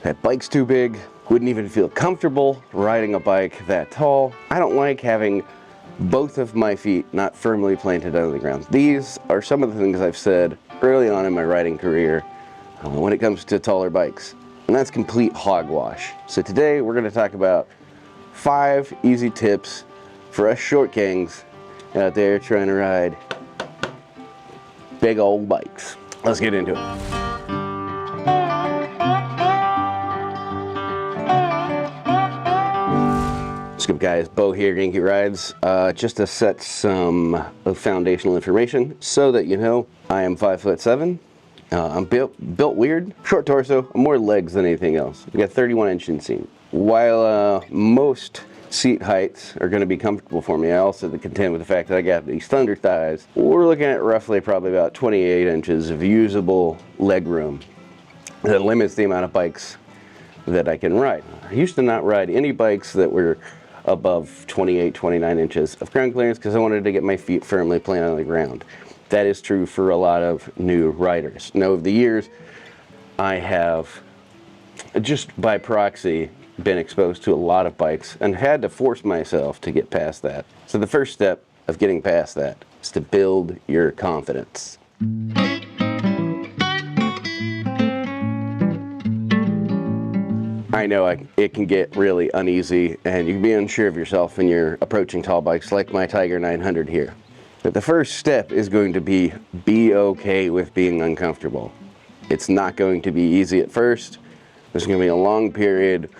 That bike's too big, wouldn't even feel comfortable riding a bike that tall. I don't like having both of my feet not firmly planted on the ground. These are some of the things I've said early on in my riding career when it comes to taller bikes, and that's complete hogwash. So today we're going to talk about 5 easy tips for us short kings out there trying to ride big old bikes. Let's get into it. What's up guys, Bo here, YankiRides. Just to set some foundational information so that you know, I am 5'7". I'm built weird, short torso, more legs than anything else. I got 31-inch inseam. While most seat heights are going to be comfortable for me, I also contend with the fact that I got these thunder thighs. We're looking at roughly probably about 28 inches of usable leg room. That limits the amount of bikes that I can ride. I used to not ride any bikes that were above 28, 29 inches of ground clearance because I wanted to get my feet firmly planted on the ground. That is true for a lot of new riders. Now, over the years, I have, just by proxy, been exposed to a lot of bikes and had to force myself to get past that. So the first step of getting past that is to build your confidence. I know it can get really uneasy and you can be unsure of yourself when you're approaching tall bikes like my Tiger 900 here. But the first step is going to be okay with being uncomfortable. It's not going to be easy at first. There's going to be a long period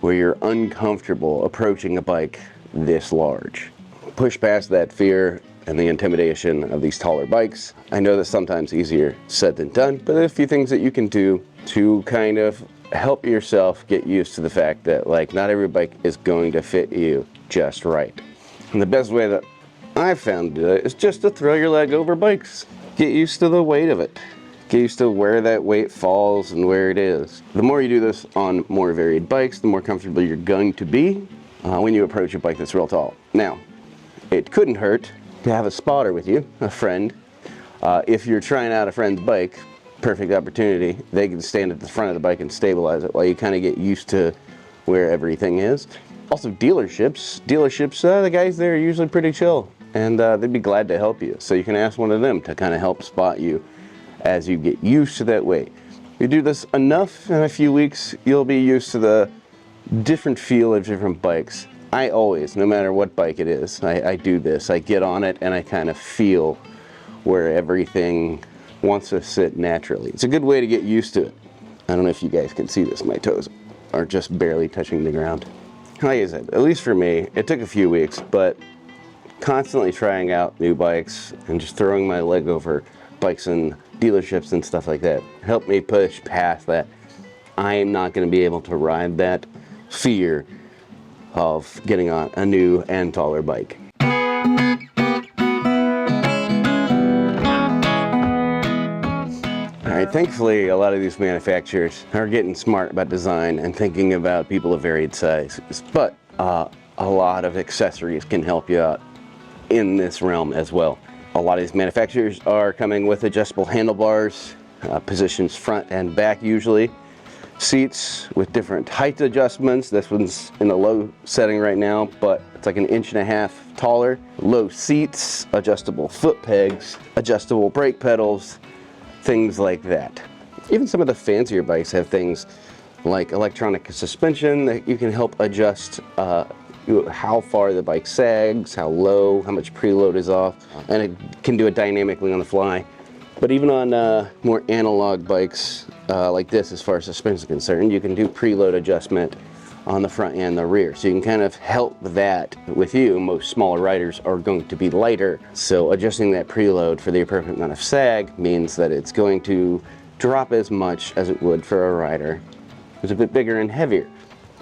where you're uncomfortable approaching a bike this large. Push past that fear and the intimidation of these taller bikes. I know that's sometimes easier said than done, but there's a few things that you can do to kind of help yourself get used to the fact that not every bike is going to fit you just right. And the best way that I've found to do it is just to throw your leg over bikes. Get used to the weight of it. Get used to where that weight falls and where it is. The more you do this on more varied bikes, the more comfortable you're going to be when you approach a bike that's real tall. Now, it couldn't hurt to have a spotter with you, a friend. If you're trying out a friend's bike, perfect opportunity. They can stand at the front of the bike and stabilize it while you kind of get used to where everything is. Also, dealerships, the guys there are usually pretty chill, and they'd be glad to help you. So you can ask one of them to kind of help spot you as you get used to that weight. If you do this enough, in a few weeks, you'll be used to the different feel of different bikes. I always, no matter what bike it is, I do this. I get on it and I kind of feel where everything wants to sit naturally. It's a good way to get used to it. I don't know if you guys can see this, my toes are just barely touching the ground. Like I said, at least for me, it took a few weeks, but constantly trying out new bikes and just throwing my leg over bikes and dealerships and stuff like that helped me push past that. I am not going to be able to ride that fear of getting on a new and taller bike. Alright, thankfully a lot of these manufacturers are getting smart about design and thinking about people of varied sizes, but a lot of accessories can help you out in this realm as well. A lot of these manufacturers are coming with adjustable handlebars, positions front and back usually, seats with different height adjustments. This one's in a low setting right now, but it's like 1.5 inches taller. Low seats, adjustable foot pegs, adjustable brake pedals, things like that. Even some of the fancier bikes have things like electronic suspension that you can help adjust how far the bike sags, how low, how much preload is off, and it can do it dynamically on the fly. But even on more analog bikes like this, as far as suspension is concerned, you can do preload adjustment on the front and the rear. So you can kind of help that with you. Most smaller riders are going to be lighter, so adjusting that preload for the appropriate amount of sag means that it's going to drop as much as it would for a rider who's a bit bigger and heavier.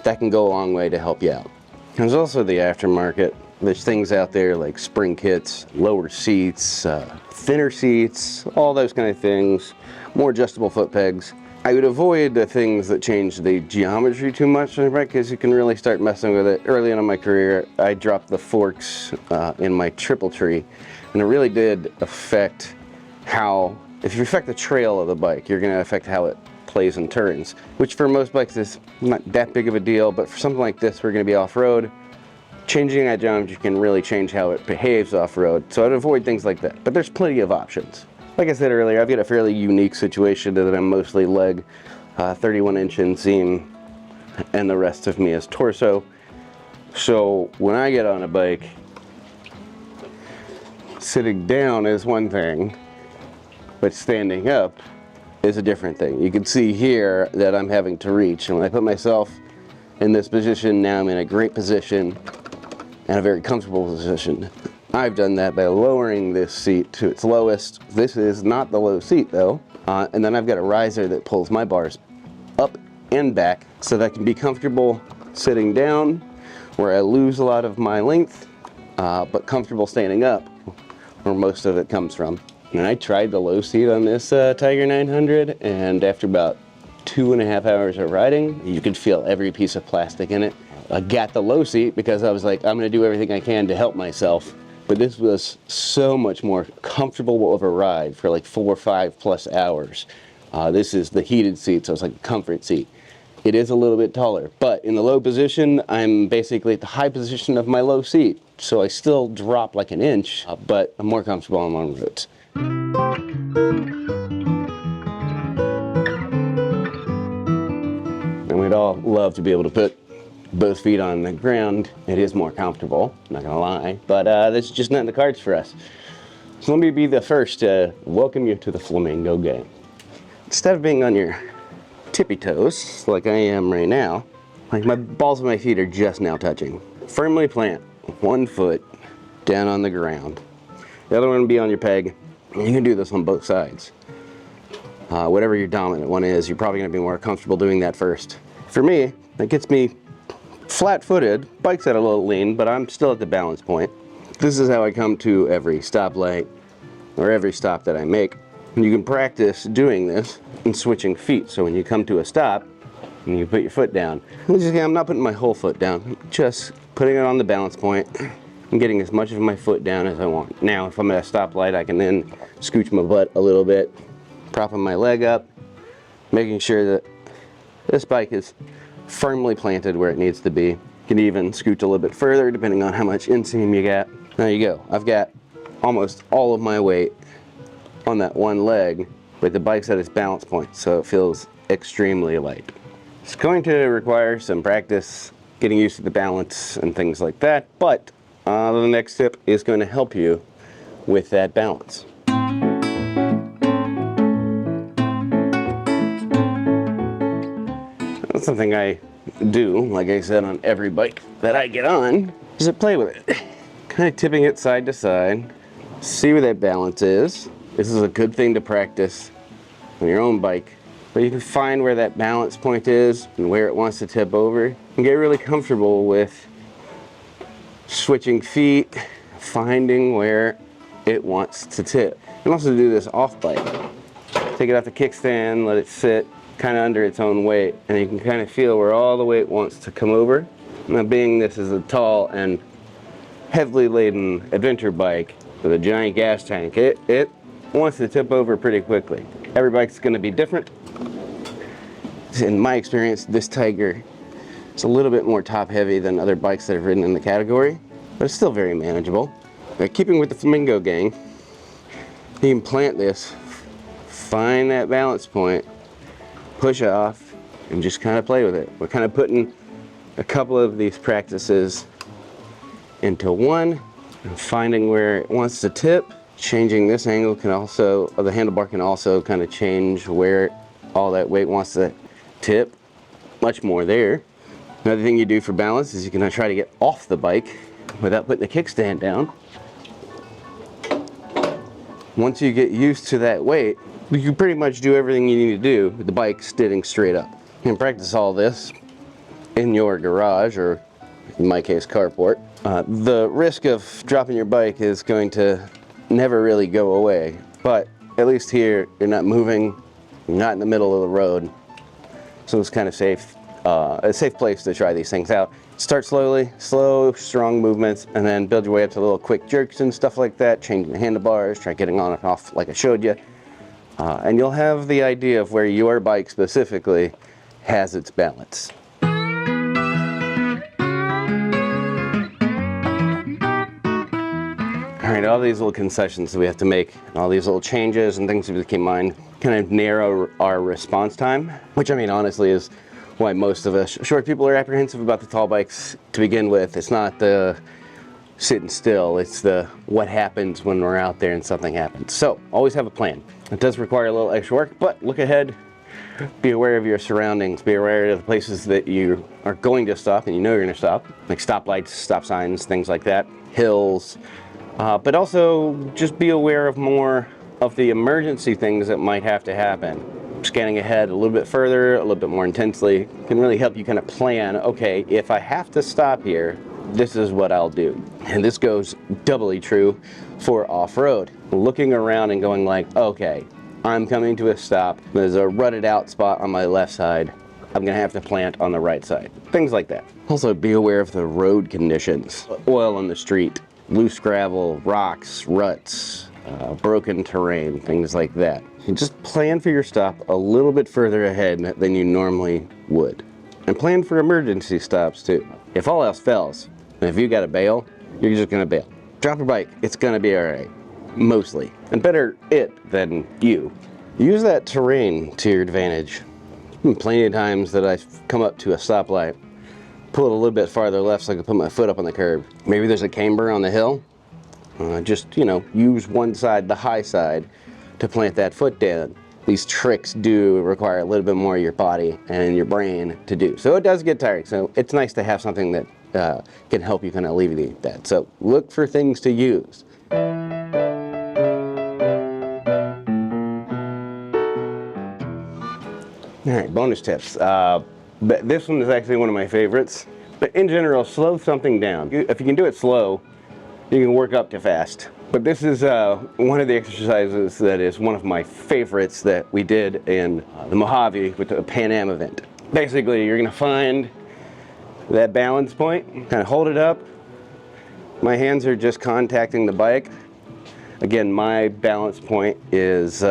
That can go a long way to help you out. There's also the aftermarket. There's things out there like spring kits, lower seats, thinner seats, all those kind of things, more adjustable foot pegs. I would avoid the things that change the geometry too much on your bike because you can really start messing with it. Early on in my career, I dropped the forks in my triple tree, and it really did affect how, if you affect the trail of the bike, you're going to affect how it plays and turns, which for most bikes is not that big of a deal, but for something like this, we're going to be off-road. Changing that geometry can really change how it behaves off-road, so I'd avoid things like that, but there's plenty of options. Like I said earlier, I've got a fairly unique situation that I'm mostly leg, 31-inch inseam, and the rest of me is torso. So when I get on a bike, sitting down is one thing, but standing up is a different thing. You can see here that I'm having to reach, and when I put myself in this position, now I'm in a great position and a very comfortable position. I've done that by lowering this seat to its lowest. This is not the low seat though. And then I've got a riser that pulls my bars up and back so that I can be comfortable sitting down where I lose a lot of my length, but comfortable standing up where most of it comes from. And I tried the low seat on this Tiger 900, and after about 2.5 hours of riding, you could feel every piece of plastic in it. I got the low seat because I was like, I'm gonna do everything I can to help myself. But this was so much more comfortable of a ride for like 4 or 5 plus hours. This is the heated seat, so it's like a comfort seat. It is a little bit taller, but in the low position, I'm basically at the high position of my low seat. So I still drop like an inch, but I'm more comfortable on long roads. And we'd all love to be able to put both feet on the ground. It is more comfortable, not gonna lie, but that's just not in the cards for us. So let me be the first to welcome you to the Flamingo game. Instead of being on your tippy toes, like I am right now, like my balls of my feet are just now touching. Firmly plant one foot down on the ground. The other one will be on your peg. You can do this on both sides. Whatever your dominant one is, you're probably gonna be more comfortable doing that first. For me, that gets me flat-footed, bike's at a little lean, but I'm still at the balance point. This is how I come to every stoplight or every stop that I make. And you can practice doing this and switching feet. So when you come to a stop and you put your foot down, I'm not putting my whole foot down, I'm just putting it on the balance point and getting as much of my foot down as I want. Now, if I'm at a stoplight, I can then scooch my butt a little bit, propping my leg up, making sure that this bike is firmly planted where it needs to be. You can even scooch a little bit further depending on how much inseam you got. There you go. I've got almost all of my weight on that one leg, but the bike's at its balance point, so it feels extremely light. It's going to require some practice getting used to the balance and things like that, but the next tip is going to help you with that balance. That's something I do, like I said, on every bike that I get on, is to play with it. Kind of tipping it side to side, see where that balance is. This is a good thing to practice on your own bike, but you can find where that balance point is and where it wants to tip over, and get really comfortable with switching feet, finding where it wants to tip. You can also do this off bike. Take it off the kickstand, let it sit kind of under its own weight, and you can kind of feel where all the weight wants to come over. Now, being this is a tall and heavily laden adventure bike with a giant gas tank, it wants to tip over pretty quickly. Every bike's going to be different. In my experience, this Tiger is a little bit more top heavy than other bikes that I've ridden in the category, but it's still very manageable. Now, keeping with the Flamingo gang, you can plant this, find that balance point, push off, and just kind of play with it. We're kind of putting a couple of these practices into one and finding where it wants to tip. Changing this angle can also, or the handlebar can also kind of change where all that weight wants to tip. Much more there. Another thing you do for balance is you can try to get off the bike without putting the kickstand down. Once you get used to that weight, you can pretty much do everything you need to do with the bike sitting straight up. You can practice all this in your garage, or in my case, carport. The risk of dropping your bike is going to never really go away, but at least here, you're not moving, you're not in the middle of the road, so it's kind of safe, a safe place to try these things out. Start slowly, slow, strong movements, and then build your way up to little quick jerks and stuff like that, changing the handlebars, try getting on and off like I showed you. and you'll have the idea of where your bike specifically has its balance. Alright, all these little concessions that we have to make, and all these little changes and things we have to keep in mind, kind of narrow our response time, which I mean honestly is why most of us short people are apprehensive about the tall bikes to begin with. It's not the sitting still, it's the what happens when we're out there and something happens. So always have a plan. It does require a little extra work, but look ahead, be aware of your surroundings, be aware of the places that you are going to stop and you know you're going to stop, like stoplights, stop signs, things like that, hills, but also just be aware of more of the emergency things that might have to happen. Scanning ahead a little bit further, a little bit more intensely, can really help you kind of plan, okay, if I have to stop here, this is what I'll do. And this goes doubly true for off-road. Looking around and going like, okay, I'm coming to a stop, there's a rutted out spot on my left side, I'm gonna have to plant on the right side. Things like that. Also be aware of the road conditions. Oil on the street, loose gravel, rocks, ruts, broken terrain, things like that. And just plan for your stop a little bit further ahead than you normally would. And plan for emergency stops too. If all else fails, and if you gotta bail, you're just gonna bail. Drop your bike, it's gonna be alright. Mostly. And better it than you. Use that terrain to your advantage. Plenty of times that I've come up to a stoplight, pull it a little bit farther left so I can put my foot up on the curb. Maybe there's a camber on the hill. Just, you know, use one side, the high side, to plant that foot down. These tricks do require a little bit more of your body and your brain to do. So it does get tiring. So it's nice to have something that can help you kind of alleviate that. So look for things to use. All right, bonus tips. But this one is actually one of my favorites. But in general, slow something down. If you can do it slow, you can work up to fast. But this is one of the exercises that is one of my favorites that we did in the Mojave with the Pan Am event. Basically, you're gonna find that balance point, kind of hold it up. My hands are just contacting the bike. Again, my balance point is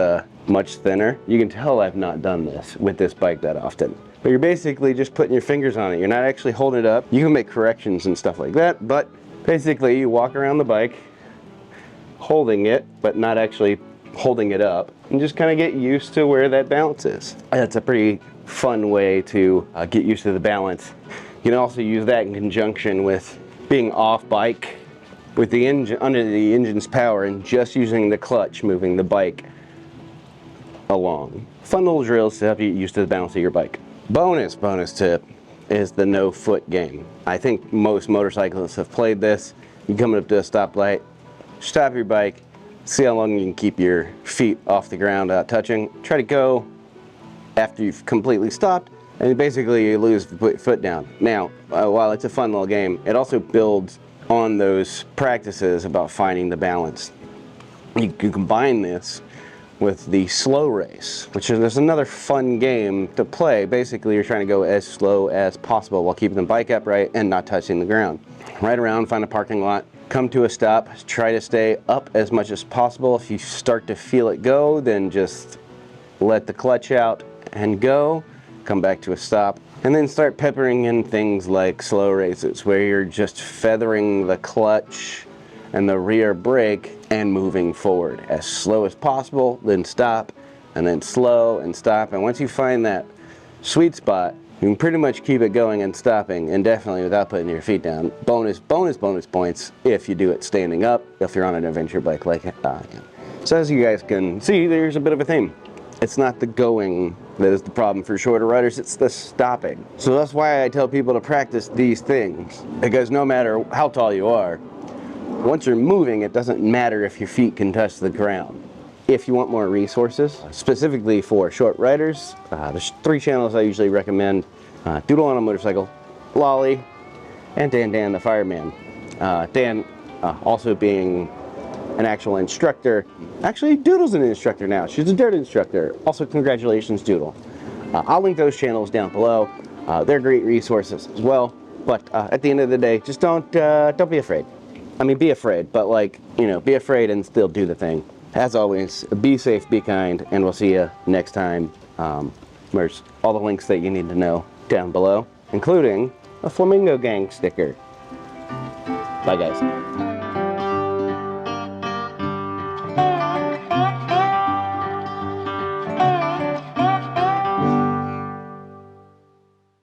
much thinner. You can tell I've not done this with this bike that often. But you're basically just putting your fingers on it. You're not actually holding it up. You can make corrections and stuff like that, but basically you walk around the bike holding it, but not actually holding it up, and just kind of get used to where that balance is. That's a pretty fun way to get used to the balance. You can also use that in conjunction with being off bike with the engine, under the engine's power, and just using the clutch, moving the bike along. Fun little drills to help you get used to the balance of your bike. Bonus tip is the no foot game. I think most motorcyclists have played this. You come up to a stoplight, stop your bike, see how long you can keep your feet off the ground without touching. Try to go after you've completely stopped, and basically you lose the foot down. Now, while it's a fun little game, it also builds on those practices about finding the balance. You can combine this with the slow race, which is another fun game to play. Basically, you're trying to go as slow as possible while keeping the bike upright and not touching the ground. Ride around, find a parking lot, come to a stop, try to stay up as much as possible. If you start to feel it go, then just let the clutch out and go, come back to a stop, and then start peppering in things like slow races where you're just feathering the clutch and the rear brake and moving forward as slow as possible, then stop, and then slow and stop. And once you find that sweet spot, you can pretty much keep it going and stopping indefinitely without putting your feet down. Bonus points if you do it standing up, if you're on an adventure bike like I am. So as you guys can see, there's a bit of a theme. It's not the going that is the problem for shorter riders, it's the stopping. So that's why I tell people to practice these things, because no matter how tall you are, once you're moving, it doesn't matter if your feet can touch the ground. If you want more resources, specifically for short riders, there's 3 channels I usually recommend. Doodle on a Motorcycle, Lolly, and Dan the Fireman. Dan also being an actual instructor. Actually, Doodle's an instructor now. She's a dirt instructor. Also, congratulations, Doodle. I'll link those channels down below. They're great resources as well. But at the end of the day, just don't be afraid. I mean, be afraid, but like, you know, be afraid and still do the thing. As always, be safe, be kind, and we'll see you next time. There's all the links that you need to know down below, including a Flamingo Gang sticker. Bye, guys.